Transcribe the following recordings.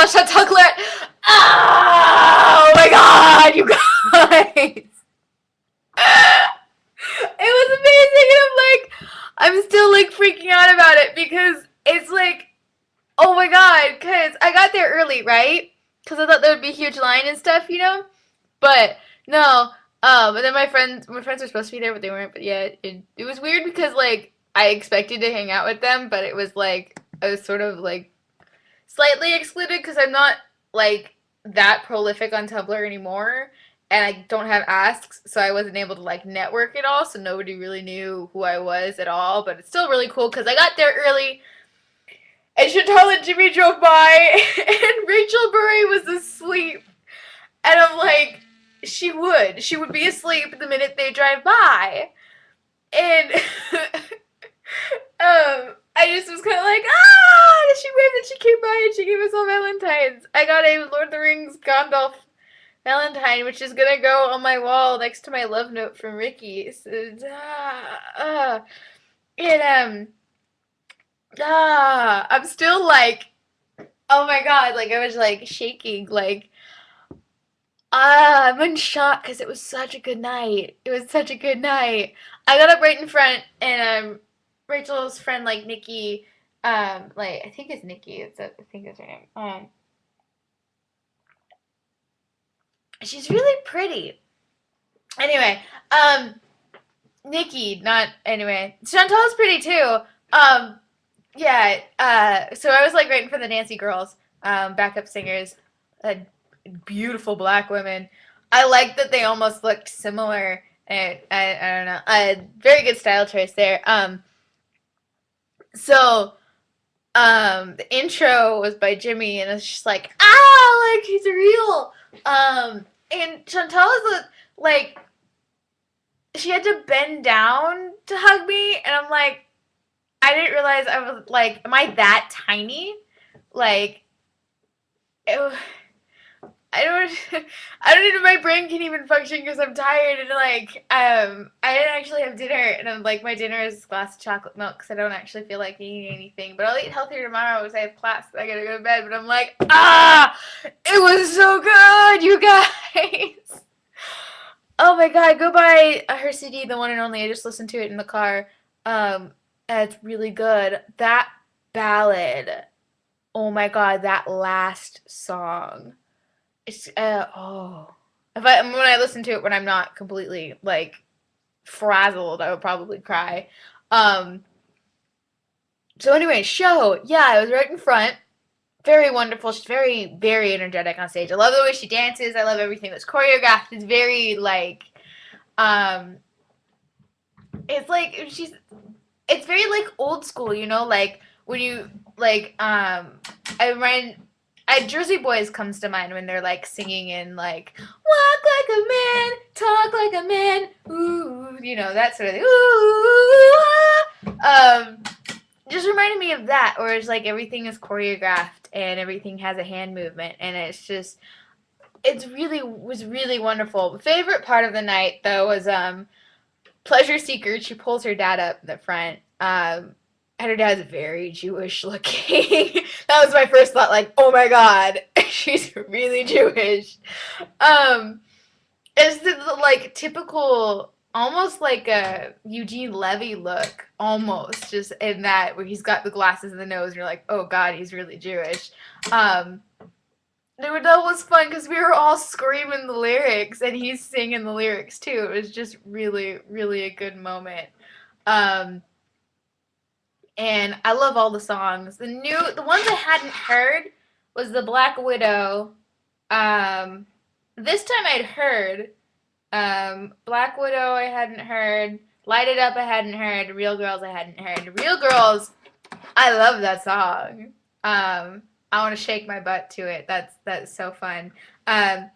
saw Chantal Claret. Oh my god, you guys! It was amazing, and I'm still like freaking out about it because it's like, oh my god, because I got there early, right? Because I thought there would be a huge line and stuff, you know. But no, and then my friends were supposed to be there, but they weren't. But yeah, it was weird because like I expected to hang out with them, but it was like I was sort of like slightly excluded because I'm not like that prolific on Tumblr anymore, and I don't have asks, so I wasn't able to like network at all. So nobody really knew who I was at all. But it's still really cool because I got there early. And Chantal and Jimmy drove by, and Rachel Murray was asleep. And I'm like, she would be asleep the minute they drive by. And I just was kind of like, ah! She waved and she came by and she gave us all Valentines. I got a Lord of the Rings Gandalf Valentine, which is gonna go on my wall next to my love note from Ricky. So, and I'm still like, oh my god, like I was like shaking, like I'm in shock because it was such a good night. It was such a good night. I got up right in front, and Rachel's friend, like Nikki, like I think it's Nikki. I think that's her name. She's really pretty. Anyway, Nikki, not anyway. Chantal's pretty too. Um, yeah. So I was like right in front of the Nancy girls, backup singers. Uh, Beautiful black women. I like that they almost looked similar. And I don't know. Very good style choice there. So the intro was by Jimmy, and it's just like, like he's real. And Chantal is like, she had to bend down to hug me, and I'm like, I didn't realize I was like, am I that tiny? Like, it, I don't I don't even my brain can even function because I'm tired and like I didn't actually have dinner and I'm like my dinner is a glass of chocolate milk because I don't actually feel like eating anything, but I'll eat healthier tomorrow because I have class, so I gotta go to bed. But I'm like, it was so good, you guys. Oh my god, go buy her CD, the one and only. I just listened to it in the car. It's really good. That ballad, oh my god, that last song. It's if I when I listen to it when I'm not completely like frazzled, I would probably cry. Um, so anyway, show. Yeah, I was right in front. Very wonderful. She's very, very energetic on stage. I love the way she dances. I love everything that's choreographed. It's very like um it's like it's very like old school, you know, like when you like I remind I Jersey Boys comes to mind when they're like singing in like walk like a man, talk like a man, ooh, you know, that sort of thing. Ooh, just reminded me of that, where it's like everything is choreographed and everything has a hand movement, and it's just was really wonderful. The favorite part of the night though was Pleasure Seeker. She pulls her dad up in the front. And her dad's very Jewish looking. That was my first thought, like, oh my god, she's really Jewish. It's the like typical, almost like a Eugene Levy look, almost just in that where he's got the glasses and the nose, and you're like, oh god, he's really Jewish. That was fun because we were all screaming the lyrics, and he's singing the lyrics too. It was just really, really a good moment. Um, and I love all the songs. The ones I hadn't heard was the Black Widow. Um, this time I'd heard Black Widow. I hadn't heard Light It Up. I hadn't heard Real Girls. I hadn't heard Real Girls. I love that song. I want to shake my butt to it. That's so fun. And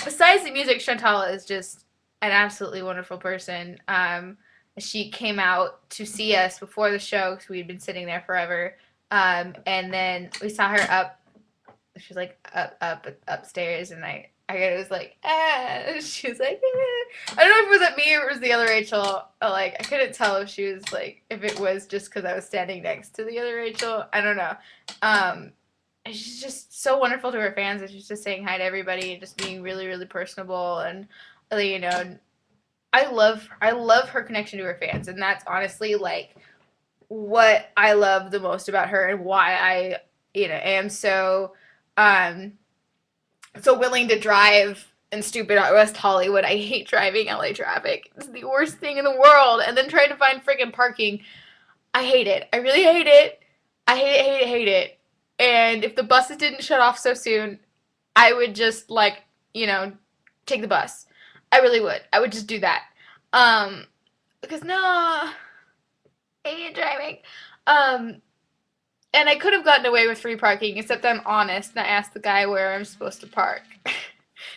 besides the music, Chantal is just an absolutely wonderful person. She came out to see us before the show because we'd been sitting there forever. And then we saw her up. She was like upstairs, and I was like, she was like, I don't know if it was at me or it was the other Rachel. Like, I couldn't tell if she was like, if it was just because I was standing next to the other Rachel. I don't know. she's just so wonderful to her fans. And she's just saying hi to everybody and just being really, really personable. And, you know, I love her connection to her fans. And that's honestly, like, what I love the most about her and why I, you know, am um, so willing to drive in stupid West Hollywood. I hate driving LA traffic. It's the worst thing in the world. And then trying to find freaking parking. I hate it. I really hate it. I hate it, hate it, hate it. And if the buses didn't shut off so soon, I would just, like, you know, take the bus. I really would. I would just do that. Um, because no, I hate driving. Um, and I could have gotten away with free parking, except I'm honest and I asked the guy where I'm supposed to park.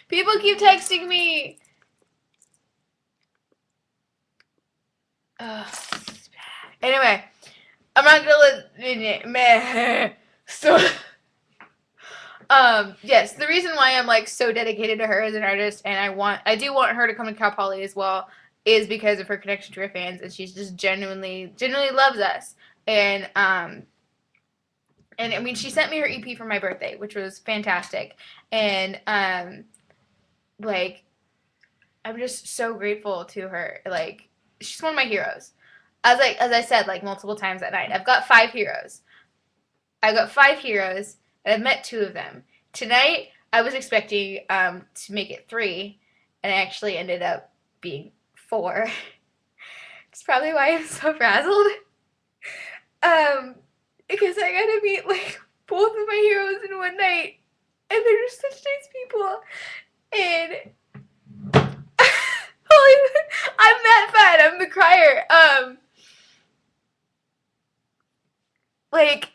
People keep texting me. Ugh. Anyway, I'm not gonna let meh. So, yes, the reason why I'm like so dedicated to her as an artist, and I do want her to come to Cal Poly as well, is because of her connection to her fans, and she's just genuinely loves us, and I mean, she sent me her EP for my birthday, which was fantastic, and like, I'm just so grateful to her. Like, she's one of my heroes. As I said, like, multiple times that night, I've got 5 heroes. I've got 5 heroes, and I've met 2 of them. Tonight, I was expecting to make it 3, and it actually ended up being 4. It's probably why I'm so frazzled. Because I got to meet like both of my heroes in one night, and they're just such nice people. And I'm that bad. I'm the crier. Like,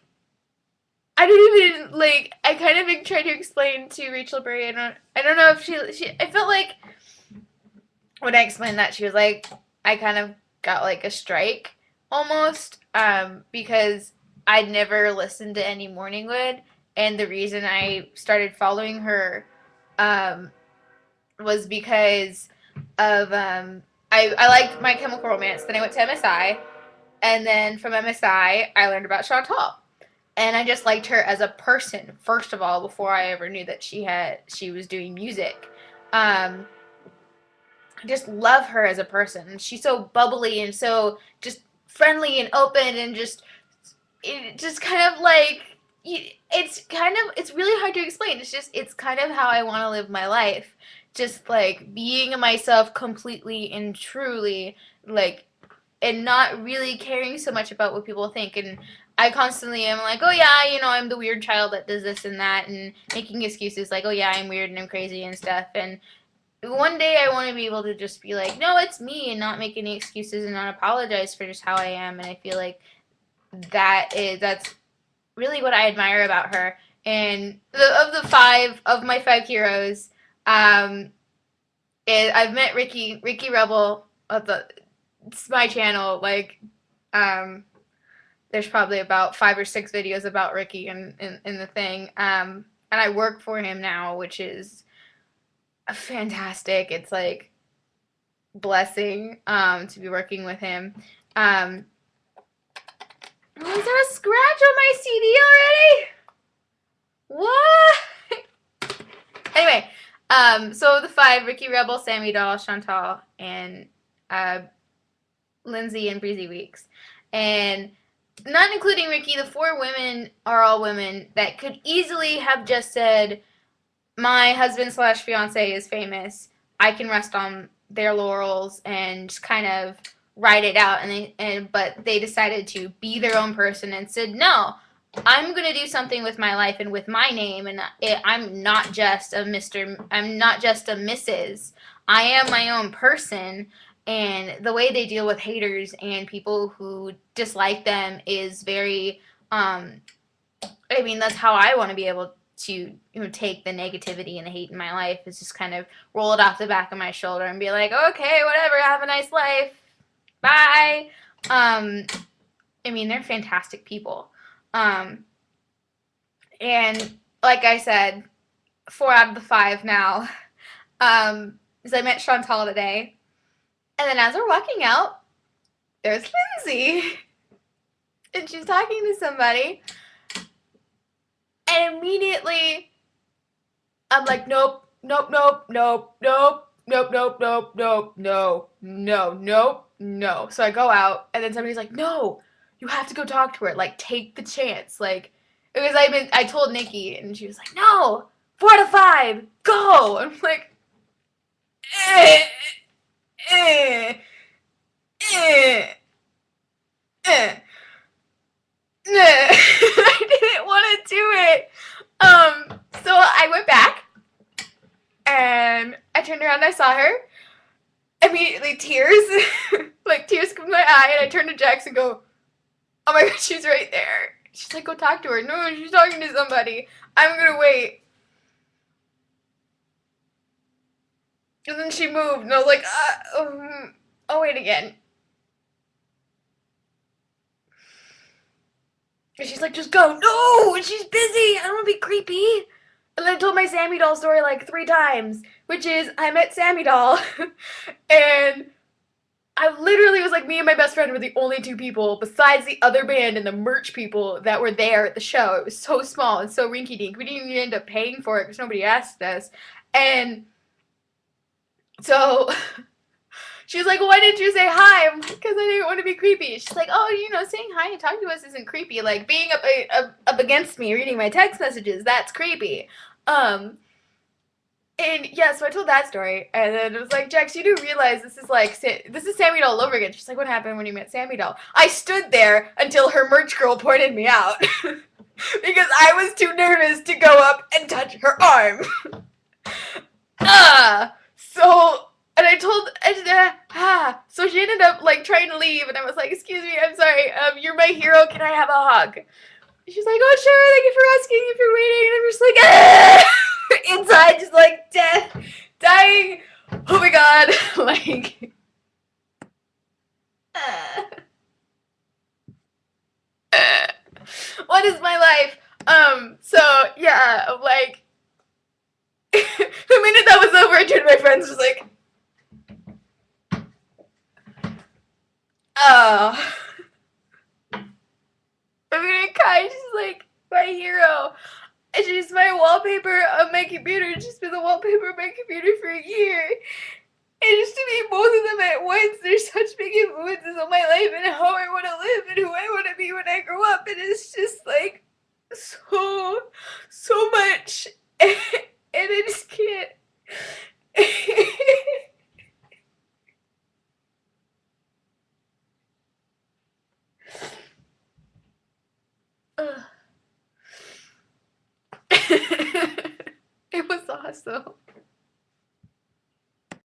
I didn't even like. I kind of tried to explain to Rachel Berry. I don't know if she. I felt like when I explained that, she was like, I kind of got like a strike almost, because I'd never listened to any Morningwood, and the reason I started following her, um, was because of I liked My Chemical Romance. Then I went to MSI, and then from MSI I learned about Chantal, and I just liked her as a person first of all before I ever knew that she was doing music. Um, I just love her as a person. She's so bubbly and so just friendly and open and just kind of like it's really hard to explain. It's kind of how I want to live my life. Just like being myself completely and truly, like, and not really caring so much about what people think. And I constantly am like, oh yeah, you know, I'm the weird child that does this and that, and making excuses like, oh yeah, I'm weird and I'm crazy and stuff. And one day I want to be able to just be like, no, it's me, and not make any excuses and not apologize for just how I am. And I feel like that's really what I admire about her. And of my 5 heroes, I've met Ricky Rebel. It's my channel. Like, um, there's probably about 5 or 6 videos about Ricky in the thing. And I work for him now, which is fantastic. It's like blessing to be working with him. Um, is there a scratch on my CD already? What? Anyway, so the 5: Ricky Rebel, Sammy Doll, Chantal, and Lindsay and Breezy Weeks. And not including Ricky, the 4 women are all women that could easily have just said, my husband slash fiance is famous. I can rest on their laurels and just kind of ride it out. But they decided to be their own person and said, no, I'm gonna do something with my life and with my name, and I'm not just a Mr. I'm not just a Mrs. I am my own person, and the way they deal with haters and people who dislike them is very. I mean, that's how I want to be able to, take the negativity and the hate in my life, is just kind of roll it off the back of my shoulder and be like, okay, whatever, have a nice life, bye. I mean, they're fantastic people. And like I said, 4 out of the 5 now. Is I met Chantal today, and then as we're walking out, there's Lindsay, and she's talking to somebody. And immediately I'm like, nope, nope, nope, nope, nope, nope, nope, nope, nope, no, no, nope, no. So I go out, and then somebody's like, no, you have to go talk to her. Like, take the chance. Like, because I told Nikki, and she was like, no, 4 to 5, go. I'm like, eh, eh, eh, eh. I didn't want to do it. So I went back and I turned around and I saw her. Immediately tears, like tears come to my eye, and I turn to Jax and go, "Oh my god, she's right there." She's like, "Go talk to her." No, she's talking to somebody. I'm gonna wait. And then she moved, and I was like, "I'll wait again." And she's like, "Just go." No, she's busy. I don't want to be creepy. And then I told my Sammy Doll story like 3 times, which is I met Sammy Doll, and I literally was like, me and my best friend were the only 2 people besides the other band and the merch people that were there at the show. It was so small and so rinky dink. We didn't even end up paying for it because nobody asked us. And so she was like, well, why didn't you say hi? I'm like, because I didn't want to be creepy. She's like, oh, saying hi and talking to us isn't creepy. Like, being up against me reading my text messages, that's creepy. Um, And yeah, so I told that story, and then it was like, Jax, you do realize this is Sammy Doll all over again. She's like, what happened when you met Sammy Doll? I stood there until her merch girl pointed me out because I was too nervous to go up and touch her arm. So and so she ended up like trying to leave, and I was like, excuse me, I'm sorry, you're my hero. Can I have a hug? She's like, oh sure, thank you for asking if you're waiting, and I'm just like, ah! Inside, just like death, dying. Oh my god, like, uh, what is my life? So yeah, like, the minute that was over, I turned to my friends, was like, oh, I'm gonna cry. She's like my hero. And she's my wallpaper on my computer. She's been the wallpaper on my computer for a year. And just to be both of them at once, there's such big influences on my life and how I want to live and who I want to be when I grow up. And it's just like so much. And I just can't. It was awesome.